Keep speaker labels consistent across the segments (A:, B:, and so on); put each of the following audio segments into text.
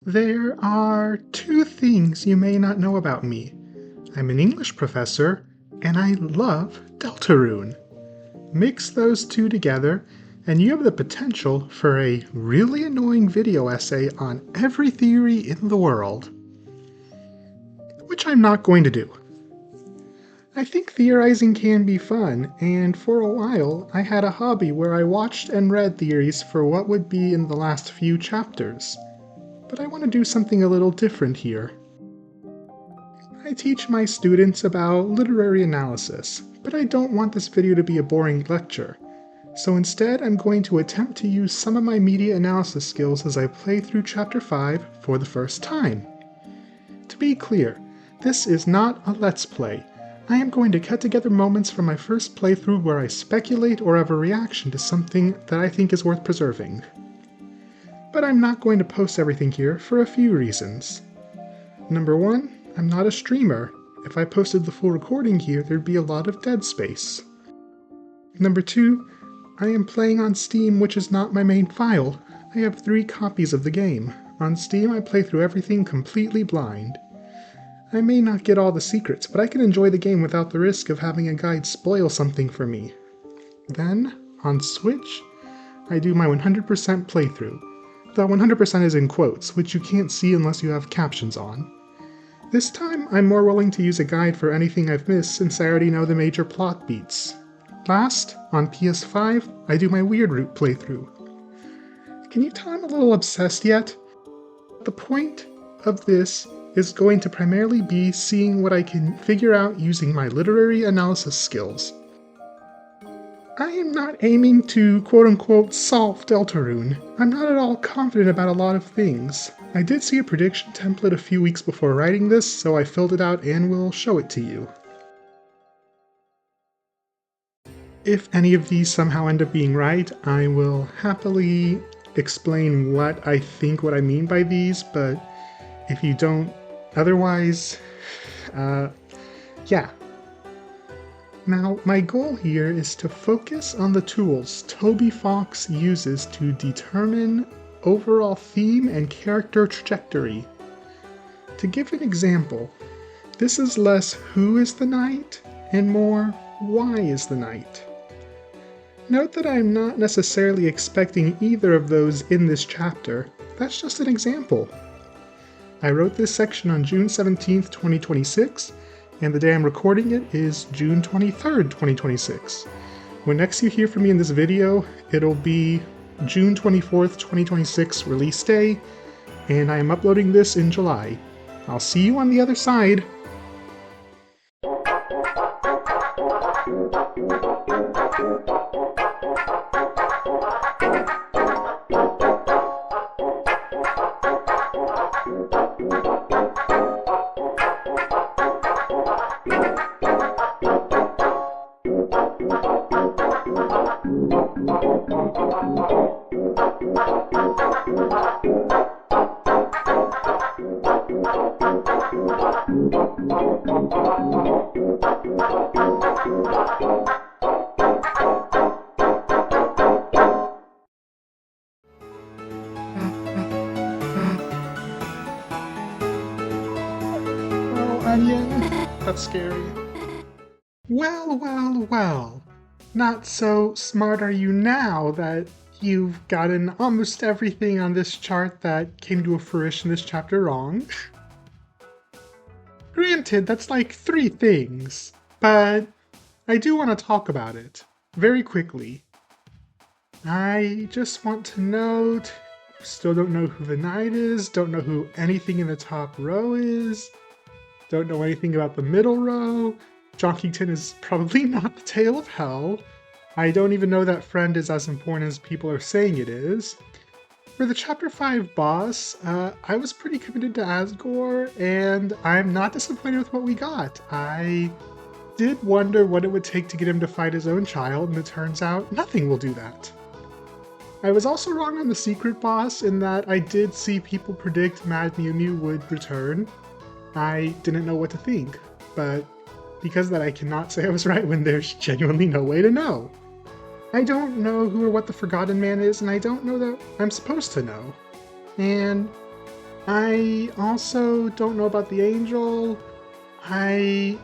A: There are two things you may not know about me. I'm an English professor, and I love Deltarune. Mix those two together, and you have the potential for a really annoying video essay on every theory in the world. Which I'm not going to do. I think theorizing can be fun, and for a while I had a hobby where I watched and read theories for what would be in the last few chapters. But I want to do something a little different here. I teach my students about literary analysis, but I don't want this video to be a boring lecture. So instead, I'm going to attempt to use some of my media analysis skills as I play through Chapter 5 for the first time. To be clear, this is not a Let's Play. I am going to cut together moments from my first playthrough where I speculate or have a reaction to something that I think is worth preserving. But I'm not going to post everything here for a few reasons. Number one, I'm not a streamer. If I posted the full recording here, there'd be a lot of dead space. Number two, I am playing on Steam, which is not my main file. I have 3 copies of the game. On Steam, I play through everything completely blind. I may not get all the secrets, but I can enjoy the game without the risk of having a guide spoil something for me. Then, on Switch, I do my 100% playthrough. The 100% is in quotes, which you can't see unless you have captions on. This time, I'm more willing to use a guide for anything I've missed since I already know the major plot beats. Last, on PS5, I do my Weird Route playthrough. Can you tell I'm a little obsessed yet? The point of this is going to primarily be seeing what I can figure out using my literary analysis skills. I am not aiming to quote-unquote solve Deltarune. I'm not at all confident about a lot of things. I did see a prediction template a few weeks before writing this, so I filled it out and will show it to you. If any of these somehow end up being right, I will happily explain what I mean by these, but if you don't otherwise, yeah. Now, my goal here is to focus on the tools Toby Fox uses to determine overall theme and character trajectory. To give an example, this is less who is the knight and more why is the knight. Note that I'm not necessarily expecting either of those in this chapter, that's just an example. I wrote this section on June 17th, 2026, and the day I'm recording it is June 23rd, 2026. When next you hear from me in this video, it'll be June 24th, 2026 release day, and I am uploading this in July. I'll see you on the other side. Onion. That's scary. Well. Not so smart are you now that you've gotten almost everything on this chart that came to fruition this chapter wrong. Granted, that's like 3 things, but I do want to talk about it very quickly. I just want to note, still don't know who the knight is, don't know who anything in the top row is, don't know anything about the middle row. Jonkington is probably not the Tale of Hell. I don't even know that friend is as important as people are saying it is. For the Chapter 5 boss, I was pretty committed to Asgore, and I'm not disappointed with what we got. I did wonder what it would take to get him to fight his own child, and it turns out nothing will do that. I was also wrong on the secret boss in that I did see people predict Mad Mew Mew would return. I didn't know what to think, but because of that I cannot say I was right when there's genuinely no way to know. I don't know who or what the Forgotten Man is, and I don't know that I'm supposed to know. And I also don't know about the angel. I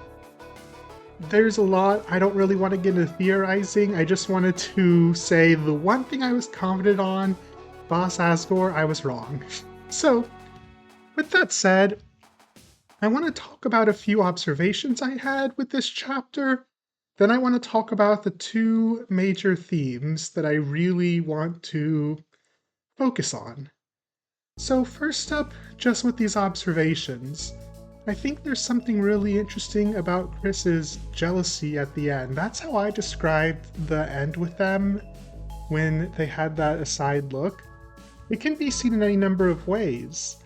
A: There's a lot I don't really want to get into theorizing. I just wanted to say the one thing I was confident on, Boss Asgore, I was wrong. So, with that said, I want to talk about a few observations I had with this chapter. Then I want to talk about the two major themes that I really want to focus on. So, first up, just with these observations, I think there's something really interesting about Chris's jealousy at the end. That's how I described the end with them when they had that aside look. It can be seen in any number of ways.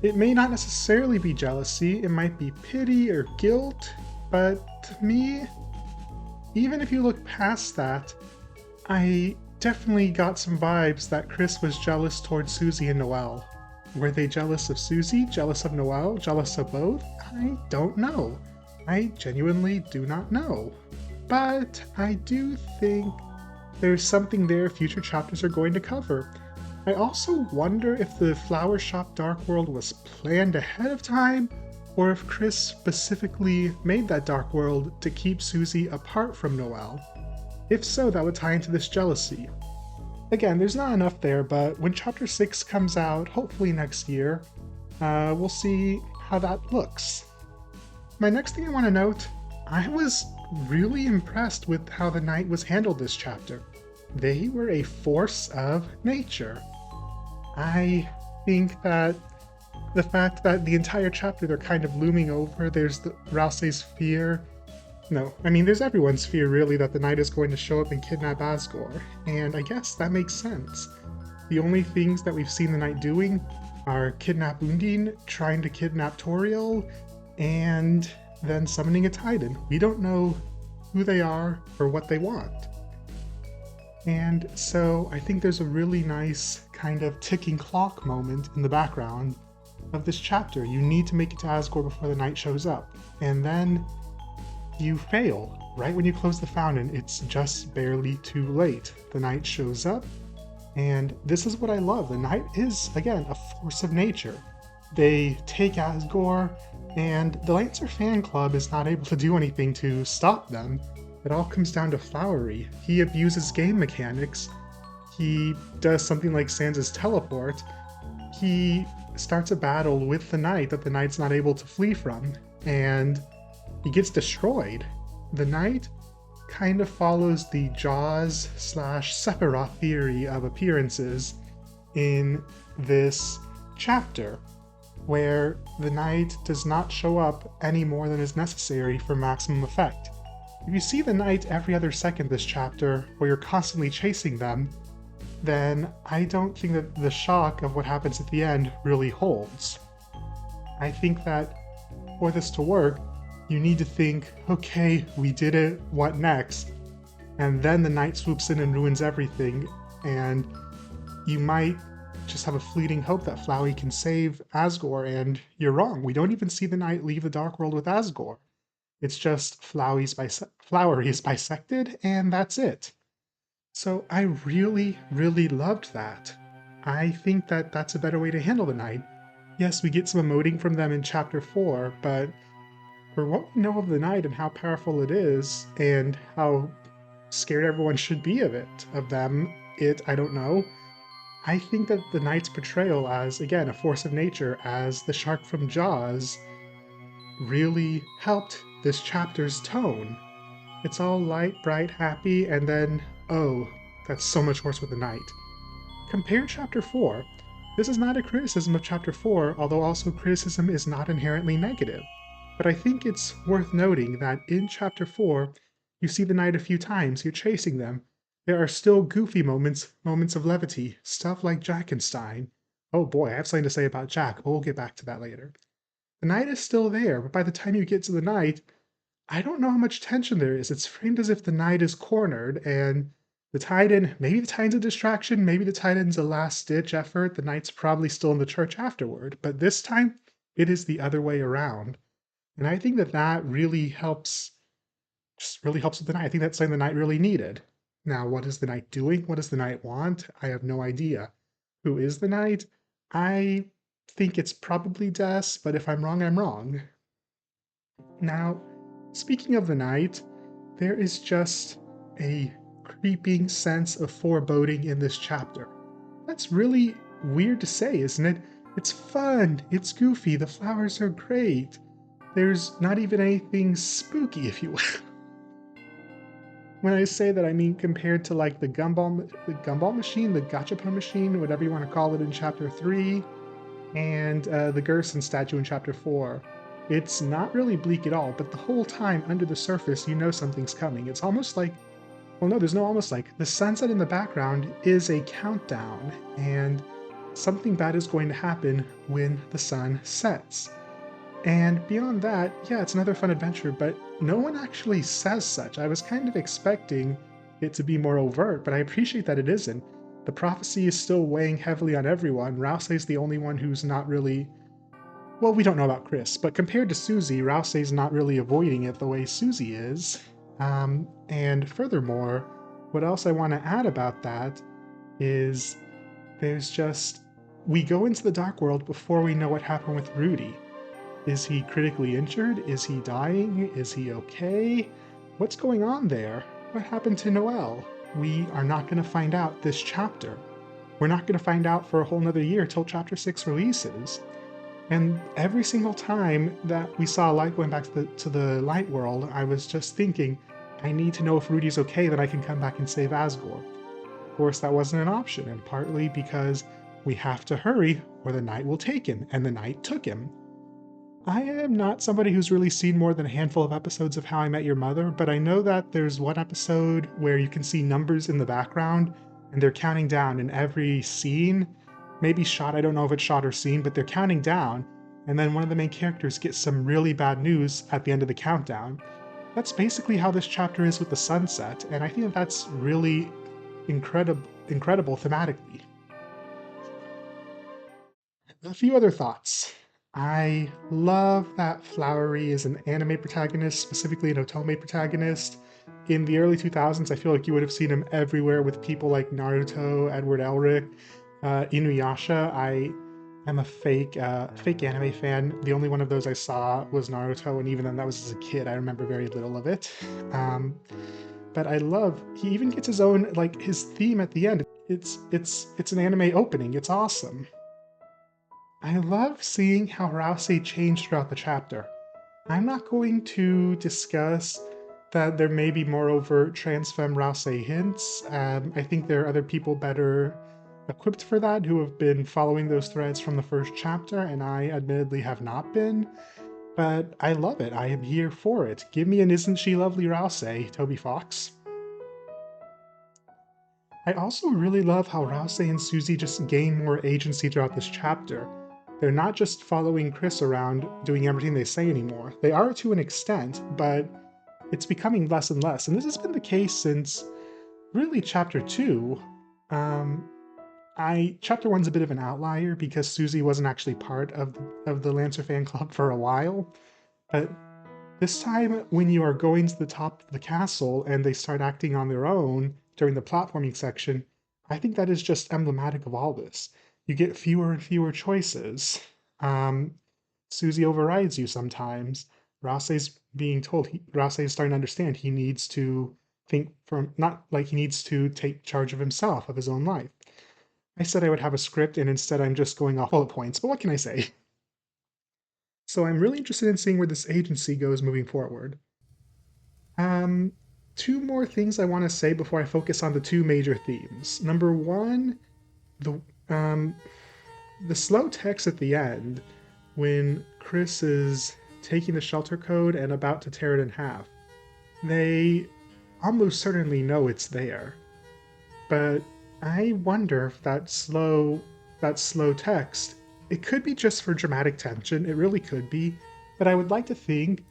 A: It may not necessarily be jealousy, it might be pity or guilt, but to me, even if you look past that, I definitely got some vibes that Chris was jealous towards Susie and Noelle. Were they jealous of Susie, jealous of Noelle, jealous of both? I don't know. I genuinely do not know. But I do think there's something there future chapters are going to cover. I also wonder if the Flower Shop Dark World was planned ahead of time, or if Chris specifically made that Dark World to keep Susie apart from Noelle. If so, that would tie into this jealousy. Again, there's not enough there, but when Chapter 6 comes out, hopefully next year, we'll see how that looks. My next thing I want to note, I was really impressed with how the Knight was handled this chapter. They were a force of nature. I think that the fact that the entire chapter they're kind of looming over, there's the Rousey's fear. No, I mean, there's everyone's fear, really, that the Knight is going to show up and kidnap Asgore, and I guess that makes sense. The only things that we've seen the Knight doing are kidnap Undine, trying to kidnap Toriel, and then summoning a Titan. We don't know who they are or what they want. And so I think there's a really nice kind of ticking clock moment in the background of this chapter. You need to make it to Asgore before the Knight shows up. And then you fail. Right when you close the fountain, it's just barely too late. The Knight shows up, and this is what I love. The Knight is, again, a force of nature. They take Asgore, and the Lancer fan club is not able to do anything to stop them. It all comes down to Flowery. He abuses game mechanics. He does something like Sans' teleport. He starts a battle with the Knight that the Knight's not able to flee from, and he gets destroyed. The Knight kind of follows the Jaws / Sephiroth theory of appearances in this chapter, where the Knight does not show up any more than is necessary for maximum effect. If you see the Knight every other second this chapter, where you're constantly chasing them, then I don't think that the shock of what happens at the end really holds. I think that for this to work, you need to think, okay, we did it, what next? And then the Knight swoops in and ruins everything, and you might just have a fleeting hope that Flowey can save Asgore, and you're wrong. We don't even see the Knight leave the Dark World with Asgore. It's just Flowery is bisected, and that's it. So I really, really loved that. I think that that's a better way to handle the Knight. Yes, we get some emoting from them in Chapter 4, but for what we know of the Knight and how powerful it is, and how scared everyone should be of them, I don't know. I think that the Knight's portrayal as, again, a force of nature, as the shark from Jaws, really helped this chapter's tone. It's all light, bright, happy, and then, oh, that's so much worse with the Knight. Compare Chapter 4. This is not a criticism of Chapter 4, although also criticism is not inherently negative. But I think it's worth noting that in Chapter 4, you see the Knight a few times, you're chasing them. There are still goofy moments of levity, stuff like Jackenstein. Oh boy, I have something to say about Jack, but we'll get back to that later. The Knight is still there, but by the time you get to the Knight, I don't know how much tension there is. It's framed as if the Knight is cornered, and maybe the Titan's a distraction, maybe the Titan's a last-ditch effort, the Knight's probably still in the church afterward, but this time, it is the other way around. And I think that really helps with the Knight. I think that's something the Knight really needed. Now, what is the Knight doing? What does the Knight want? I have no idea. Who is the Knight? I think it's probably Des, but if I'm wrong, I'm wrong. Now, speaking of the night, there is just a creeping sense of foreboding in this chapter. That's really weird to say, isn't it? It's fun, it's goofy, the flowers are great. There's not even anything spooky, if you will. When I say that, I mean compared to like the gumball machine, the gachapon machine, whatever you want to call it in Chapter 3, and the Gerson statue in Chapter 4. It's not really bleak at all, but the whole time under the surface, you know something's coming. It's almost like, well, no, there's no almost like. The sunset in the background is a countdown, and something bad is going to happen when the sun sets. And beyond that, yeah, it's another fun adventure, but no one actually says such. I was kind of expecting it to be more overt, but I appreciate that it isn't. The prophecy is still weighing heavily on everyone. Rousey's the only one who's not really. Well, we don't know about Chris, but compared to Susie, Rousey's not really avoiding it the way Susie is. And furthermore, what else I want to add about that is there's just. We go into the Dark World before we know what happened with Rudy. Is he critically injured? Is he dying? Is he okay? What's going on there? What happened to Noelle? We are not going to find out this chapter. We're not going to find out for a whole nother year till Chapter 6 releases. And every single time that we saw a light going back to the light world, I was just thinking, I need to know if Rudy's okay, then I can come back and save Asgore. Of course, that wasn't an option, and partly because we have to hurry or the night will take him, and the night took him. I am not somebody who's really seen more than a handful of episodes of How I Met Your Mother, but I know that there's one episode where you can see numbers in the background and they're counting down in every scene. Maybe shot, I don't know if it's shot or scene, but they're counting down, and then one of the main characters gets some really bad news at the end of the countdown. That's basically how this chapter is with the sunset, and I think that that's really incredible thematically. A few other thoughts. I love that Flowery is an anime protagonist, specifically an Otome protagonist. In the early 2000s, I feel like you would have seen him everywhere with people like Naruto, Edward Elric, Inuyasha. I'm a fake anime fan. The only one of those I saw was Naruto, and even then that was as a kid. I remember very little of it. But I love, he even gets his own, like, his theme at the end. It's an anime opening. It's awesome. I love seeing how Rousey changed throughout the chapter. I'm not going to discuss that there may be more overt transfemme Rousey hints. I think there are other people better equipped for that who have been following those threads from the first chapter, and I admittedly have not been. But I love it. I am here for it. Give me an Isn't She Lovely Rousey, Toby Fox. I also really love how Rousey and Susie just gain more agency throughout this chapter. They're not just following Chris around doing everything they say anymore. They are to an extent, but it's becoming less and less. And this has been the case since really Chapter 2. Chapter 1's a bit of an outlier because Susie wasn't actually part of the Lancer fan club for a while. But this time, when you are going to the top of the castle and they start acting on their own during the platforming section, I think that is just emblematic of all this. You get fewer and fewer choices. Susie overrides you sometimes. Rousey's being told, Rousey's starting to understand he needs to think from, not like he needs to take charge of himself, of his own life. I said I would have a script, and instead I'm just going off bullet points, but what can I say? So I'm really interested in seeing where this agency goes moving forward. Two more things I want to say before I focus on the two major themes. Number one, the slow text at the end when Chris is taking the shelter code and about to tear it in half. They almost certainly know it's there. But I wonder if that slow text, it could be just for dramatic tension, it really could be, but I would like to think,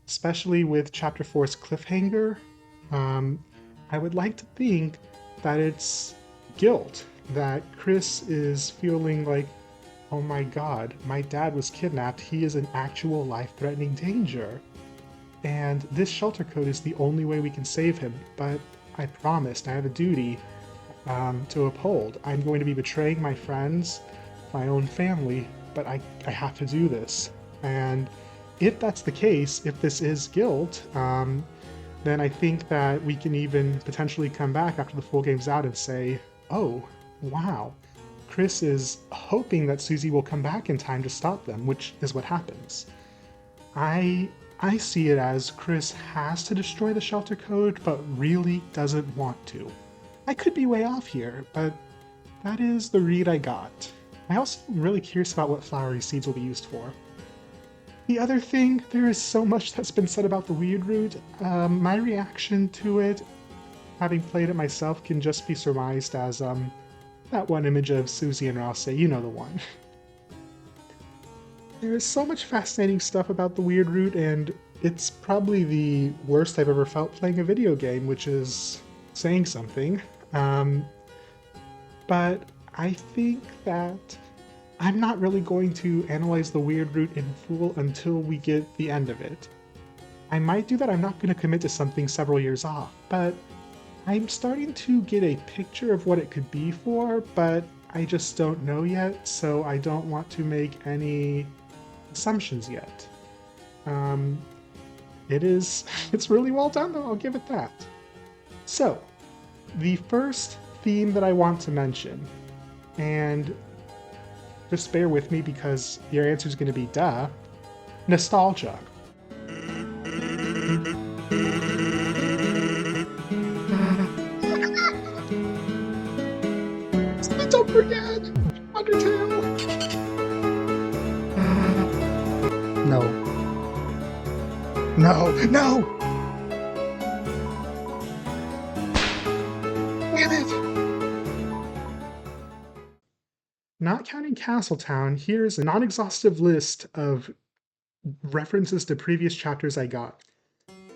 A: especially with Chapter 4's cliffhanger, I would like to think that it's guilt, that Chris is feeling like, oh my god, my dad was kidnapped, he is an actual life-threatening danger. And this shelter code is the only way we can save him, but I promised, I have a duty to uphold. I'm going to be betraying my friends, my own family, but I have to do this. And if that's the case, if this is guilt, then I think that we can even potentially come back after the full game's out and say, oh, wow, Chris is hoping that Susie will come back in time to stop them, which is what happens. I see it as Chris has to destroy the shelter code, but really doesn't want to. I could be way off here, but that is the read I got. I also am really curious about what flowery seeds will be used for. The other thing, there is so much that's been said about the weird root. My reaction to it, having played it myself, can just be surmised as that one image of Susie and Rouse, you know the one. There is so much fascinating stuff about the weird root, and it's probably the worst I've ever felt playing a video game, which is saying something. But I think that I'm not really going to analyze the weird root in full until we get the end of it. I might do that. I'm not going to commit to something several years off, but I'm starting to get a picture of what it could be for, but I just don't know yet, so I don't want to make any assumptions yet. It's really well done though, I'll give it that. So, the first theme that I want to mention, and just bear with me because your answer is going to be duh, nostalgia. Don't forget! Undertale! No. No! No! Damn it! Not counting Castletown, here's a non-exhaustive list of references to previous chapters I got.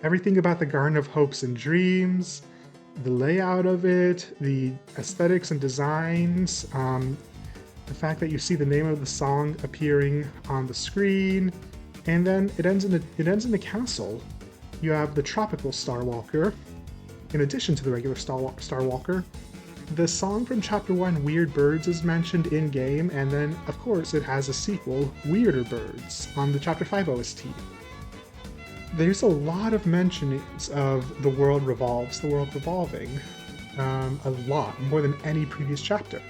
A: Everything about the Garden of Hopes and Dreams, the layout of it, the aesthetics and designs, the fact that you see the name of the song appearing on the screen, and then it ends in the castle. You have the tropical Starwalker, in addition to the regular Starwalker. The song from Chapter 1, Weird Birds, is mentioned in-game, and then, of course, it has a sequel, Weirder Birds, on the Chapter 5 OST. There's a lot of mentionings of the world revolving. A lot, more than any previous chapter.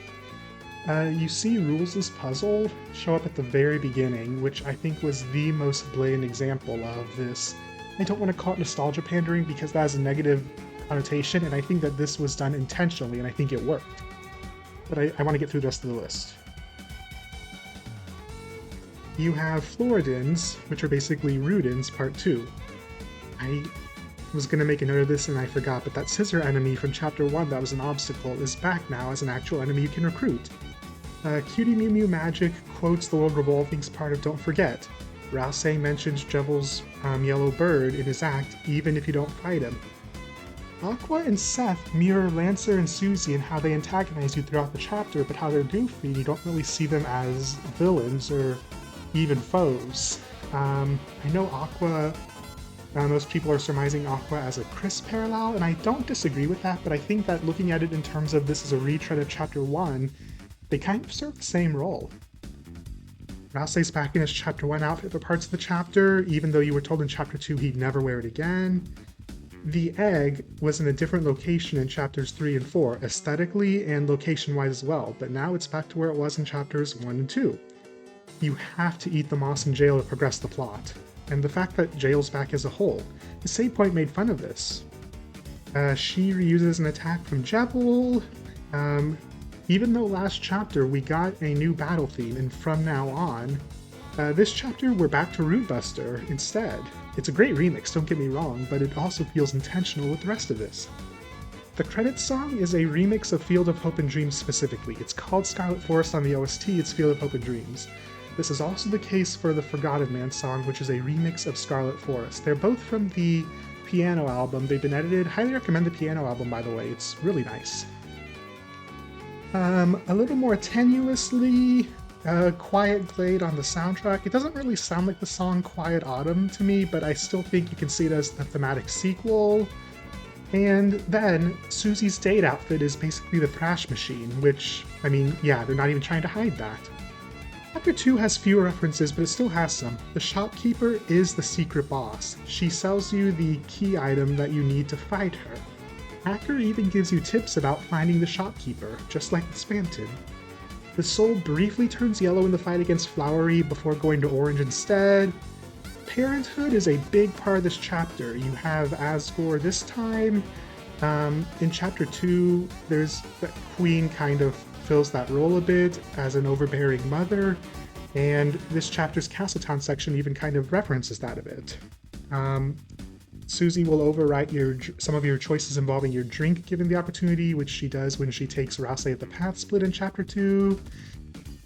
A: You see Rules' puzzle show up at the very beginning, which I think was the most blatant example of this. I don't want to call it nostalgia pandering because that has a negative connotation, and I think that this was done intentionally, and I think it worked. But I want to get through the rest of the list. You have Floridins, which are basically Rudins Part 2. I was going to make a note of this and I forgot, but that scissor enemy from Chapter 1 that was an obstacle is back now as an actual enemy you can recruit. Cutie Mew Mew Magic quotes the World Revolving's part of Don't Forget. Rouse mentions Jebel's yellow bird in his act, even if you don't fight him. Aqua and Seth mirror Lancer and Susie and how they antagonize you throughout the chapter, but how they're goofy, you don't really see them as villains or even foes. I know Aqua, most people are surmising Aqua as a Chris parallel, and I don't disagree with that, but I think that looking at it in terms of this as a retread of Chapter 1, they kind of serve the same role. Rousey's back in his Chapter 1 outfit for parts of the chapter, even though you were told in Chapter 2 he'd never wear it again. The egg was in a different location in Chapters 3 and 4, aesthetically and location-wise as well, but now it's back to where it was in Chapters 1 and 2. You have to eat the moss in jail to progress the plot, and the fact that jail's back as a whole. The save point made fun of this. She reuses an attack from Jebel. Even though last chapter we got a new battle theme, and from now on, this chapter we're back to Rootbuster instead. It's a great remix, don't get me wrong, but it also feels intentional with the rest of this. The credits song is a remix of Field of Hope and Dreams specifically. It's called Scarlet Forest on the OST, it's Field of Hope and Dreams. This is also the case for the Forgotten Man song, which is a remix of Scarlet Forest. They're both from the piano album. They've been edited. Highly recommend the piano album, by the way. It's really nice. A little more tenuously, Quiet Glade on the soundtrack. It doesn't really sound like the song Quiet Autumn to me, but I still think you can see it as the thematic sequel. And then, Susie's date outfit is basically the thrash machine, which, I mean, yeah, they're not even trying to hide that. Chapter 2 has fewer references, but it still has some. The shopkeeper is the secret boss. She sells you the key item that you need to fight her. Hacker even gives you tips about finding the shopkeeper, just like the Spamton. The soul briefly turns yellow in the fight against Flowery before going to orange instead. Parenthood is a big part of this chapter. You have Asgore this time. In chapter 2, there's the Queen kind of fills that role a bit as an overbearing mother, and this chapter's Castletown section even kind of references that a bit. Susie will overwrite some of your choices involving your drink given the opportunity, which she does when she takes Rousey at the Path Split in chapter 2.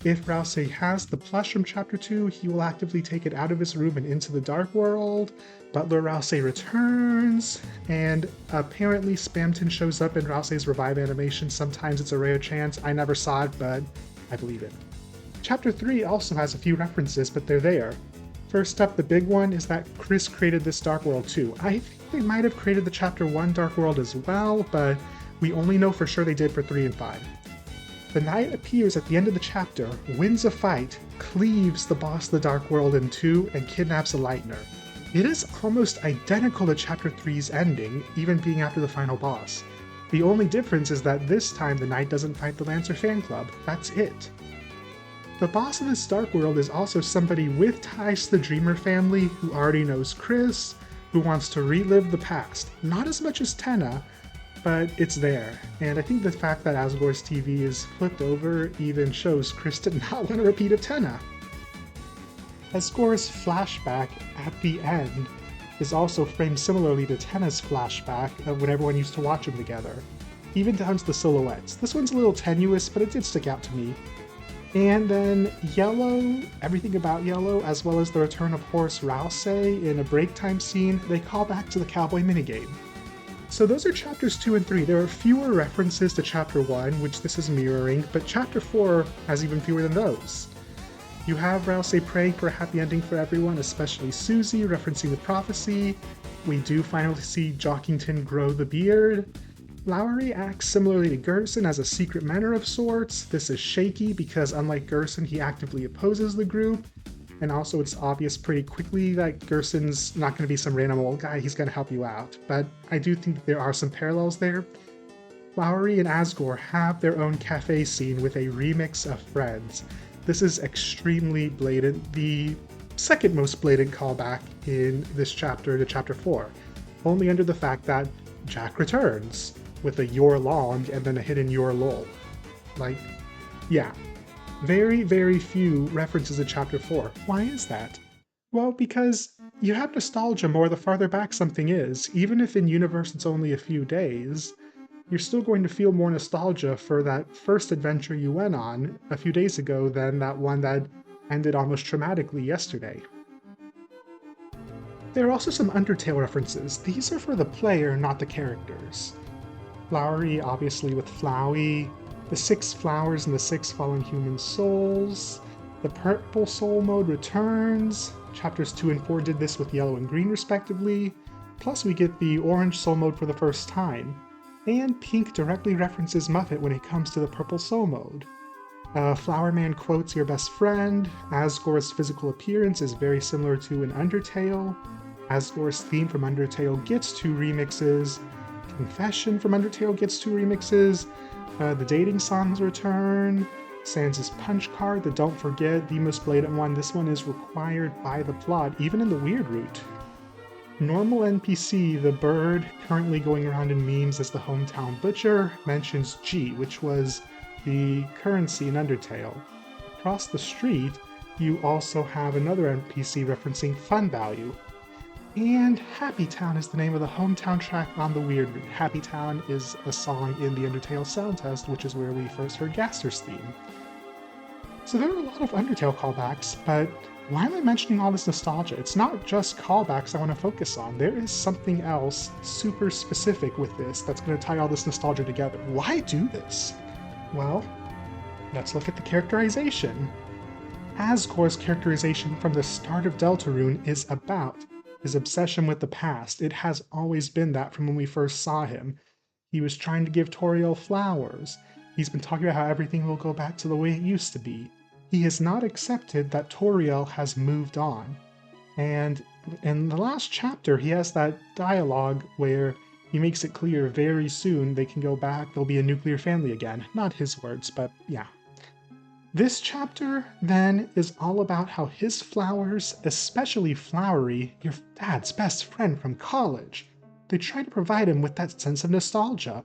A: If Rousey has the plush from chapter 2, he will actively take it out of his room and into the dark world. Butler Rousey returns, and apparently Spamton shows up in Rousey's revive animation. Sometimes it's a rare chance. I never saw it, but I believe it. Chapter 3 also has a few references, but they're there. First up, the big one is that Chris created this dark world too. I think they might have created the chapter 1 dark world as well, but we only know for sure they did for 3 and 5. The knight appears at the end of the chapter, wins a fight, cleaves the boss of the Dark World in 2, and kidnaps a Lightner. It is almost identical to Chapter 3's ending, even being after the final boss. The only difference is that this time the knight doesn't fight the Lancer fan club. That's it. The boss of this Dark World is also somebody with ties to the Dreamer family who already knows Chris, who wants to relive the past. Not as much as Tenna, but it's there, and I think the fact that Asgore's TV is flipped over even shows Chris did not want a repeat of Tenna. Asgore's flashback at the end is also framed similarly to Tenna's flashback of when everyone used to watch them together, even down to the silhouettes. This one's a little tenuous, but it did stick out to me. And then Yellow, everything about Yellow, as well as the return of Horace Rousey in a break time scene, they call back to the cowboy minigame. So those are chapters 2 and 3. There are fewer references to chapter 1, which this is mirroring, but chapter 4 has even fewer than those. You have Rousey praying for a happy ending for everyone, especially Susie, referencing the prophecy. We do finally see Jockington grow the beard. Flowery acts similarly to Gerson as a secret mentor of sorts. This is shaky because unlike Gerson, he actively opposes the group. And also it's obvious pretty quickly that Gerson's not going to be some random old guy, he's going to help you out. But I do think that there are some parallels there. Flowery and Asgore have their own cafe scene with a remix of Friends. This is extremely blatant, the second most blatant callback in this chapter to chapter 4, only under the fact that Jack returns with a "You're long" and then a hidden "You're lol." Like, yeah. Very, very few references to Chapter 4. Why is that? Well, because you have nostalgia more the farther back something is. Even if in universe it's only a few days, you're still going to feel more nostalgia for that first adventure you went on a few days ago than that one that ended almost traumatically yesterday. There are also some Undertale references. These are for the player, not the characters. Flowery, obviously with Flowey, the 6 flowers and the 6 fallen human souls. The purple soul mode returns. Chapters 2 and 4 did this with yellow and green respectively. Plus we get the orange soul mode for the first time. And pink directly references Muffet when it comes to the purple soul mode. Flower Man quotes your best friend. Asgore's physical appearance is very similar to an Undertale. Asgore's theme from Undertale gets 2 remixes. Confession from Undertale gets 2 remixes. The dating songs return. Sans' punch card, the don't forget, the most blatant one. This one is required by the plot, even in the weird route. Normal NPC, the bird, currently going around in memes as the hometown butcher, mentions G, which was the currency in Undertale. Across the street, you also have another NPC referencing fun value. And Happy Town is the name of the hometown track on the weird route. Happy Town is a song in the Undertale sound test, which is where we first heard Gaster's theme. So there are a lot of Undertale callbacks, but why am I mentioning all this nostalgia? It's not just callbacks I want to focus on. There is something else super specific with this that's going to tie all this nostalgia together. Why do this? Well, let's look at the characterization. Asgore's characterization from the start of Deltarune is about his obsession with the past. It has always been that from when we first saw him. He was trying to give Toriel flowers. He's been talking about how everything will go back to the way it used to be. he has not accepted that Toriel has moved on. And in the last chapter, he has that dialogue where he makes it clear very soon they can go back, they'll be a nuclear family again. Not his words, but yeah. This chapter, then, is all about how his flowers, especially Flowery, your dad's best friend from college, they try to provide him with that sense of nostalgia.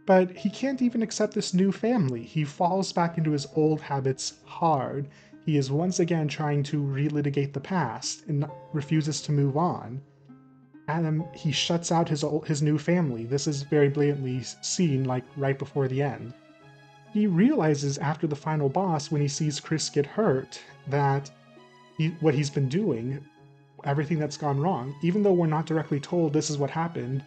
A: But he can't even accept this new family. He falls back into his old habits hard. He is once again trying to relitigate the past and refuses to move on. Adam, he shuts out his new family. This is very blatantly seen, like, right before the end. He realizes after the final boss, when he sees Chris get hurt, that what he's been doing, everything that's gone wrong, even though we're not directly told this is what happened,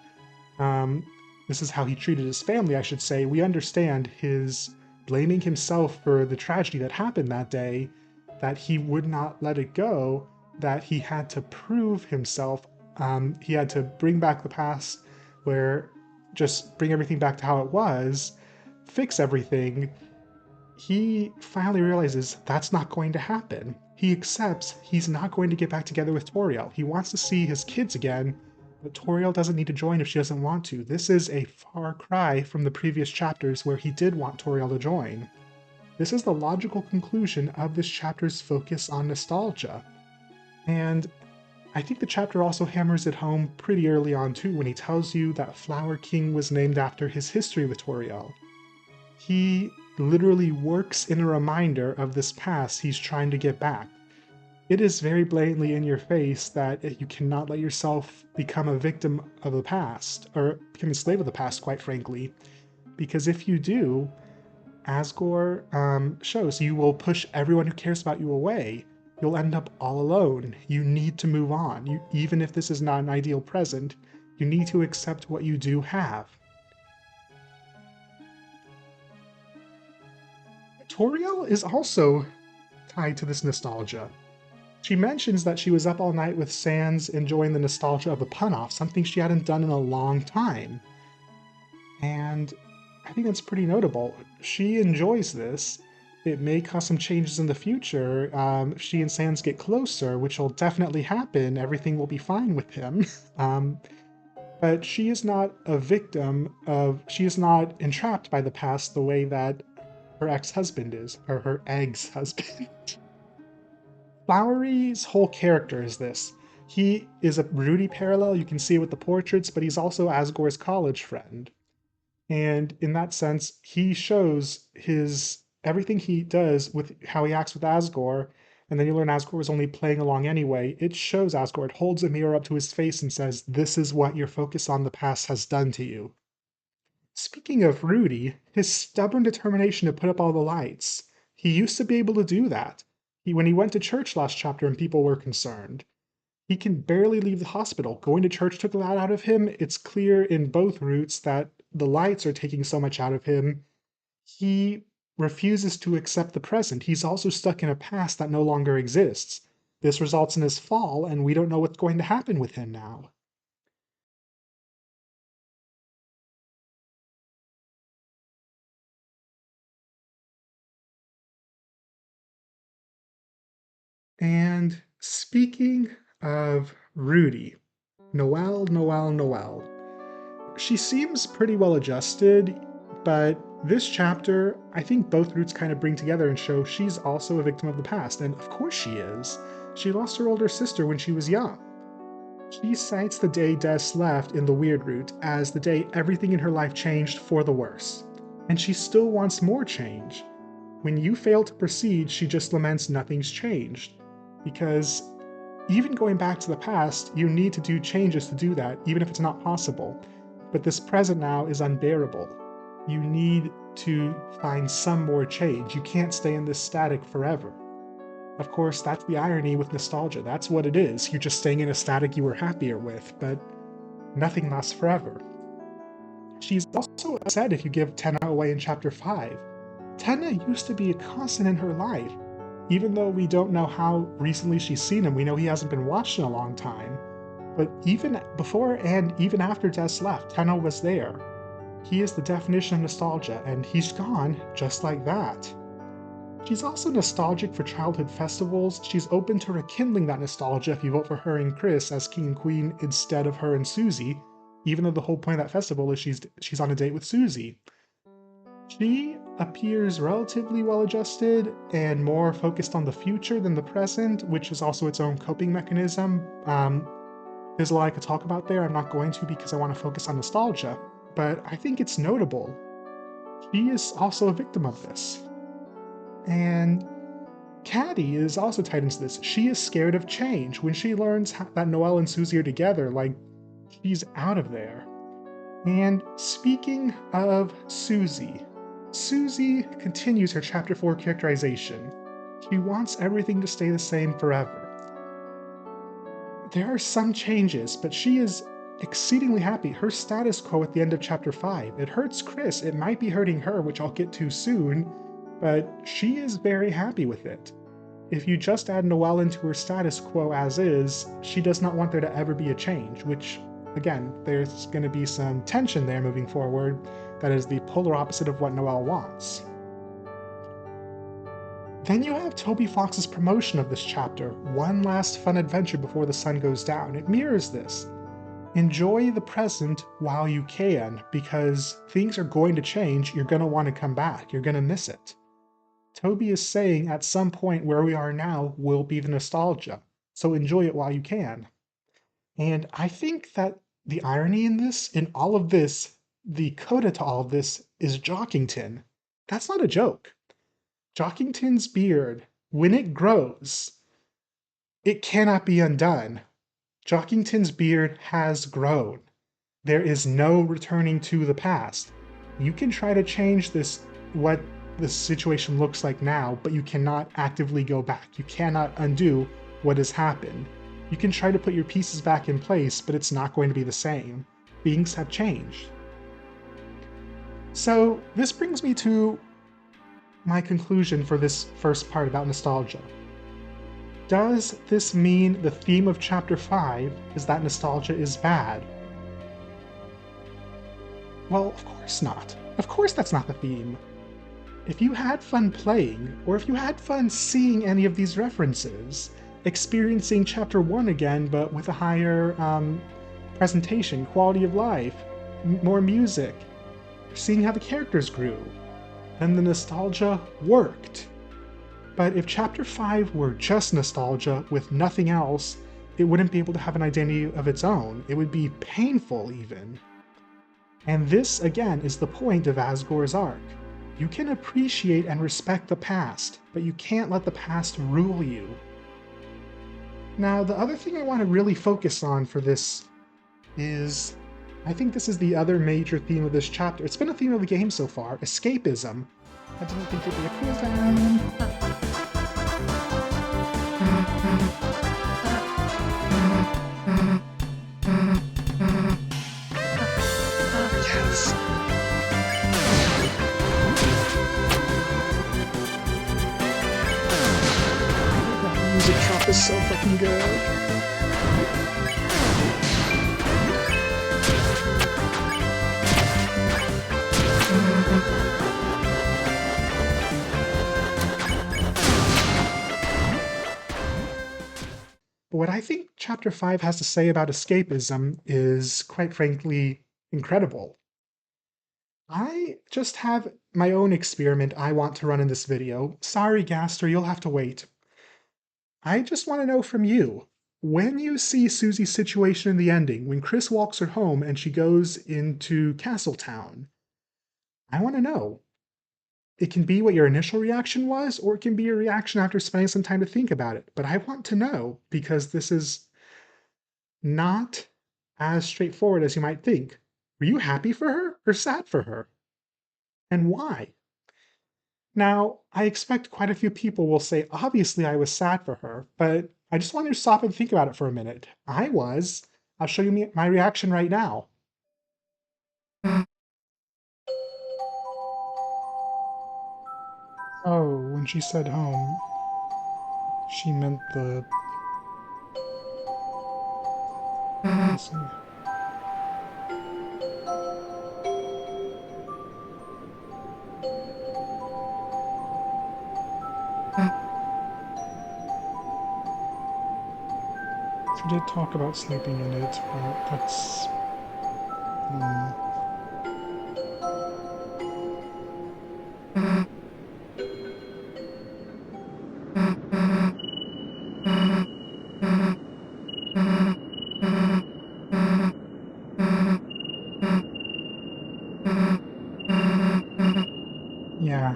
A: this is how he treated his family, I should say, we understand his blaming himself for the tragedy that happened that day, that he would not let it go, that he had to prove himself, he had to bring back the past, where just bring everything back to how it was, fix everything. He finally realizes that's not going to happen. He accepts he's not going to get back together with Toriel. He wants to see his kids again, but Toriel doesn't need to join if she doesn't want to. This is a far cry from the previous chapters where he did want Toriel to join. This is the logical conclusion of this chapter's focus on nostalgia. And I think the chapter also hammers it home pretty early on too, when he tells you that Flower King was named after his history with Toriel. He literally works in a reminder of this past he's trying to get back. It is very blatantly in your face that you cannot let yourself become a victim of the past, or become a slave of the past, quite frankly. Because if you do, Asgore shows you will push everyone who cares about you away. You'll end up all alone. You need to move on. Even if this is not an ideal present, you need to accept what you do have. Toriel is also tied to this nostalgia. She mentions that she was up all night with Sans enjoying the nostalgia of the pun-off, something she hadn't done in a long time. And I think that's pretty notable. She enjoys this. It may cause some changes in the future. She and Sans get closer, which will definitely happen. Everything will be fine with him. But she is not a victim of... She is not entrapped by the past the way that her ex-husband is, or her ex-husband. Flowery's whole character is this. He is a Rudy parallel, you can see it with the portraits, but he's also Asgore's college friend. And in that sense, he shows everything he does with how he acts with Asgore, and then you learn Asgore was only playing along anyway. It shows Asgore, it holds a mirror up to his face and says, this is what your focus on the past has done to you. Speaking of Rudy, his stubborn determination to put up all the lights. He used to be able to do that. When he went to church last chapter and people were concerned. He can barely leave the hospital. Going to church took a lot out of him. It's clear in both routes that the lights are taking so much out of him. He refuses to accept the present. He's also stuck in a past that no longer exists. This results in his fall, and we don't know what's going to happen with him now. And speaking of Rudy, Noelle. She seems pretty well adjusted, but this chapter, I think both roots kind of bring together and show she's also a victim of the past, and of course she is. She lost her older sister when she was young. She cites the day Des left in the weird route as the day everything in her life changed for the worse. And she still wants more change. When you fail to proceed, she just laments nothing's changed. Because even going back to the past, you need to do changes to do that, even if it's not possible. But this present now is unbearable. You need to find some more change. You can't stay in this static forever. Of course, that's the irony with nostalgia. That's what it is. You're just staying in a static you were happier with, but nothing lasts forever. She's also upset if you give Tenna away in Chapter 5. Tenna used to be a constant in her life. Even though we don't know how recently she's seen him, we know he hasn't been watched in a long time. But even before and even after Des left, Tenna was there. He is the definition of nostalgia, and he's gone just like that. She's also nostalgic for childhood festivals. She's open to rekindling that nostalgia if you vote for her and Chris as king and queen instead of her and Susie, even though the whole point of that festival is she's on a date with Susie. She appears relatively well-adjusted and more focused on the future than the present, which is also its own coping mechanism. There's a lot I could talk about there. I'm not going to because I want to focus on nostalgia, but I think it's notable. She is also a victim of this. And Caddy is also tied into this. She is scared of change. When she learns that Noelle and Susie are together, like, she's out of there. And speaking of Susie, Susie continues her Chapter 4 characterization. She wants everything to stay the same forever. There are some changes, but she is exceedingly happy. Her status quo at the end of Chapter 5. It hurts Chris. It might be hurting her, which I'll get to soon, but she is very happy with it. If you just add Noelle into her status quo as is, she does not want there to ever be a change, which, again, there's going to be some tension there moving forward. That is the polar opposite of what Noelle wants. Then you have Toby Fox's promotion of this chapter, one last fun adventure before the sun goes down. It mirrors this. Enjoy the present while you can, because things are going to change. You're going to want to come back. You're going to miss it. Toby is saying at some point where we are now will be the nostalgia, so enjoy it while you can. And I think that the irony in this, in all of this, the coda to all of this is Jockington. That's not a joke. Jockington's beard, when it grows, it cannot be undone. Jockington's beard has grown. There is no returning to the past. You can try to change this, what the situation looks like now, but you cannot actively go back. You cannot undo what has happened. You can try to put your pieces back in place, but it's not going to be the same. Things have changed. So this brings me to my conclusion for this first part about nostalgia. Does this mean the theme of Chapter 5 is that nostalgia is bad? Well, of course not. Of course that's not the theme. If you had fun playing, or if you had fun seeing any of these references, experiencing Chapter 1 again but with a higher presentation, quality of life, more music, seeing how the characters grew, then the nostalgia worked. But if Chapter 5 were just nostalgia with nothing else, it wouldn't be able to have an identity of its own. It would be painful, even. And this, again, is the point of Asgore's arc. You can appreciate and respect the past, but you can't let the past rule you. Now, the other thing I want to really focus on for this is, I think this is the other major theme of this chapter. It's been a theme of the game so far, escapism. I didn't think it'd be a cooldown. Yes! That music drop is so fucking good. But what I think Chapter 5 has to say about escapism is, quite frankly, incredible. I just have my own experiment I want to run in this video. Sorry, Gaster, you'll have to wait. I just want to know from you, when you see Susie's situation in the ending, when Chris walks her home and she goes into Castletown, I want to know. It can be what your initial reaction was, or it can be your reaction after spending some time to think about it. But I want to know, because this is not as straightforward as you might think. Were you happy for her, or sad for her? And why? Now, I expect quite a few people will say, obviously I was sad for her, but I just want you to stop and think about it for a minute. I was. I'll show you my reaction right now. Oh, when she said home, she meant the... Let's see. She did talk about sleeping in it, but that's... yeah.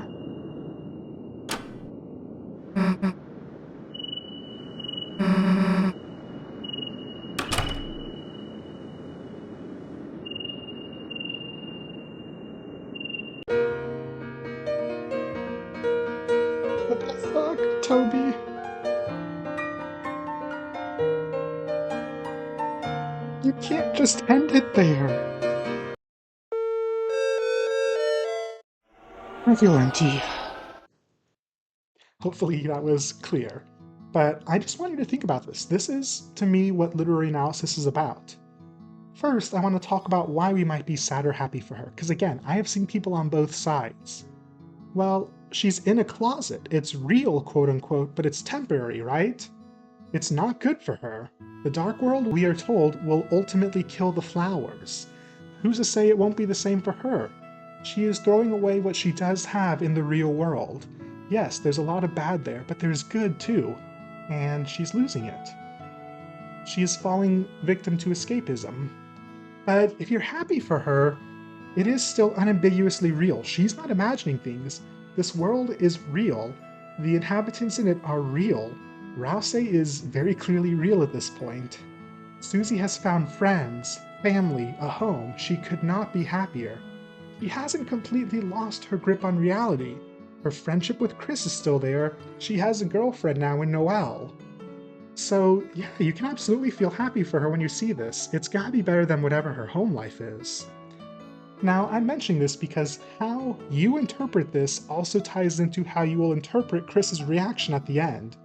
A: What the fuck, Toby? You can't just end it there. I feel empty. Hopefully that was clear. But I just want you to think about this. This is, to me, what literary analysis is about. First, I want to talk about why we might be sad or happy for her, because again, I have seen people on both sides. Well, she's in a closet. It's real, quote unquote, but it's temporary, right? It's not good for her. The dark world, we are told, will ultimately kill the flowers. Who's to say it won't be the same for her? She is throwing away what she does have in the real world. Yes, there's a lot of bad there, but there's good too. And she's losing it. She is falling victim to escapism. But if you're happy for her, it is still unambiguously real. She's not imagining things. This world is real. The inhabitants in it are real. Rouse is very clearly real at this point. Susie has found friends, family, a home. She could not be happier. She hasn't completely lost her grip on reality. Her friendship with Chris is still there. She has a girlfriend now in Noelle. So, yeah, you can absolutely feel happy for her when you see this. It's gotta be better than whatever her home life is. Now, I'm mentioning this because how you interpret this also ties into how you will interpret Chris's reaction at the end.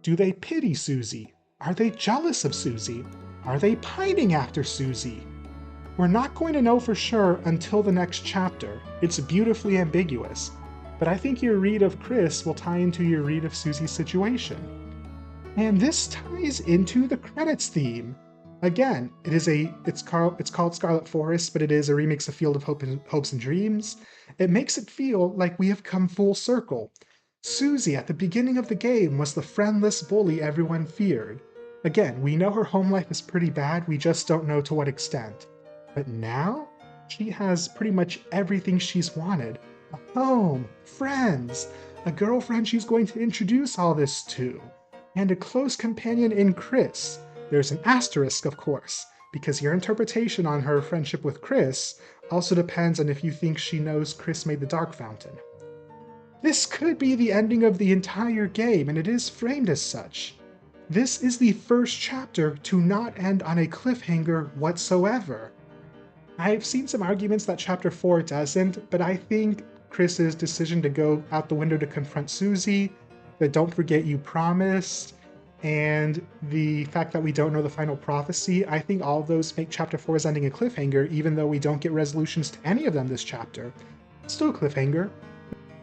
A: Do they pity Susie? Are they jealous of Susie? Are they pining after Susie? We're not going to know for sure until the next chapter. It's beautifully ambiguous. But I think your read of Chris will tie into your read of Susie's situation. And this ties into the credits theme. Again, it's called Scarlet Forest, but it is a remix of Field of Hopes and Dreams. It makes it feel like we have come full circle. Susie, at the beginning of the game, was the friendless bully everyone feared. Again, we know her home life is pretty bad, we just don't know to what extent. But now, she has pretty much everything she's wanted. A home, friends, a girlfriend she's going to introduce all this to, and a close companion in Chris. There's an asterisk, of course, because your interpretation on her friendship with Chris also depends on if you think she knows Chris made the Dark Fountain. This could be the ending of the entire game, and it is framed as such. This is the first chapter to not end on a cliffhanger whatsoever. I've seen some arguments that Chapter 4 doesn't, but I think Chris's decision to go out the window to confront Susie, the Don't Forget You Promised, and the fact that we don't know the final prophecy, I think all of those make Chapter 4's ending a cliffhanger, even though we don't get resolutions to any of them this chapter. Still a cliffhanger.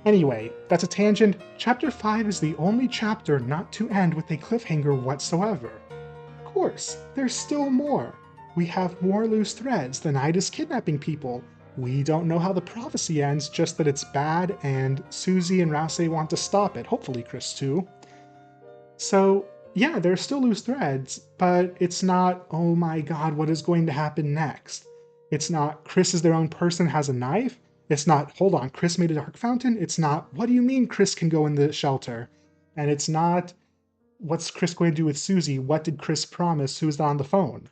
A: Anyway, that's a tangent. Chapter 5 is the only chapter not to end with a cliffhanger whatsoever. Of course, there's still more. We have more loose threads. The Knight is kidnapping people. We don't know how the prophecy ends, just that it's bad, and Susie and Rouse want to stop it. Hopefully Chris too. So, yeah, there's still loose threads, but it's not, oh my god, what is going to happen next? It's not, Chris is their own person, has a knife. It's not, hold on, Chris made a dark fountain. It's not, what do you mean Chris can go in the shelter? And it's not, what's Chris going to do with Susie? What did Chris promise? Who's on the phone?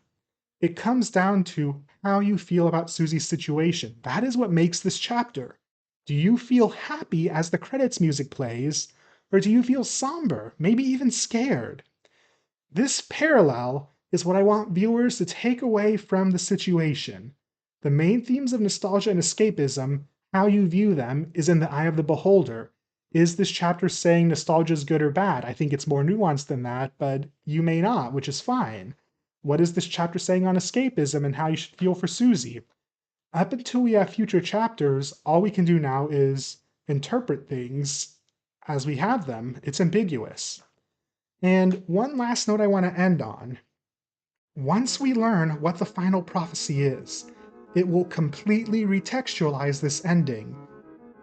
A: It comes down to how you feel about Susie's situation. That is what makes this chapter. Do you feel happy as the credits music plays, or do you feel somber, maybe even scared? This parallel is what I want viewers to take away from the situation. The main themes of nostalgia and escapism, how you view them, is in the eye of the beholder. Is this chapter saying nostalgia is good or bad? I think it's more nuanced than that, but you may not, which is fine. What is this chapter saying on escapism and how you should feel for Susie? Up until we have future chapters, all we can do now is interpret things as we have them. It's ambiguous. And one last note I want to end on. Once we learn what the final prophecy is, it will completely retextualize this ending.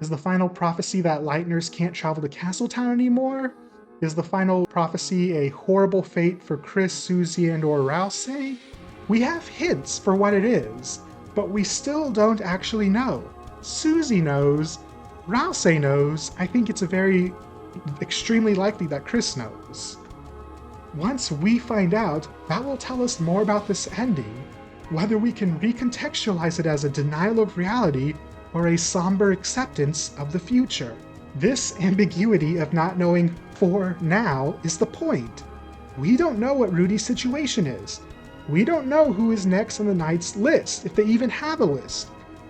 A: Is the final prophecy that Lightners can't travel to Castletown anymore? Is the final prophecy a horrible fate for Chris, Susie, and or Rousey? We have hints for what it is, but we still don't actually know. Susie knows, Rousey knows, I think it's extremely likely that Chris knows. Once we find out, that will tell us more about this ending, whether we can recontextualize it as a denial of reality or a somber acceptance of the future. This ambiguity of not knowing for now is the point. We don't know what Rudy's situation is. We don't know who is next on the Knight's list, if they even have a list.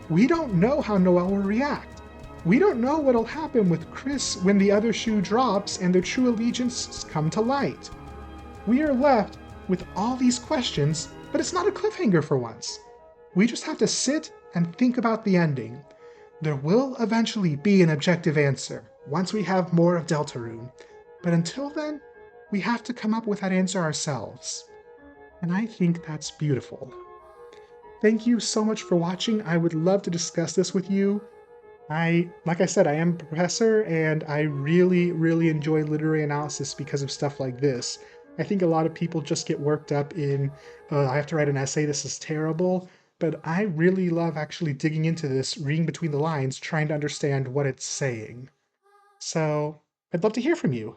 A: We don't know how Noelle will react. We don't know what'll happen with Chris when the other shoe drops and their true allegiances come to light. We are left with all these questions, but it's not a cliffhanger for once. We just have to sit and think about the ending. There will eventually be an objective answer once we have more of Deltarune, but until then, we have to come up with that answer ourselves. And I think that's beautiful. Thank you so much for watching. I would love to discuss this with you. Like I said, I am a professor, and I really, really enjoy literary analysis because of stuff like this. I think a lot of people just get worked up in, I have to write an essay, this is terrible. But I really love actually digging into this, reading between the lines, trying to understand what it's saying. So I'd love to hear from you.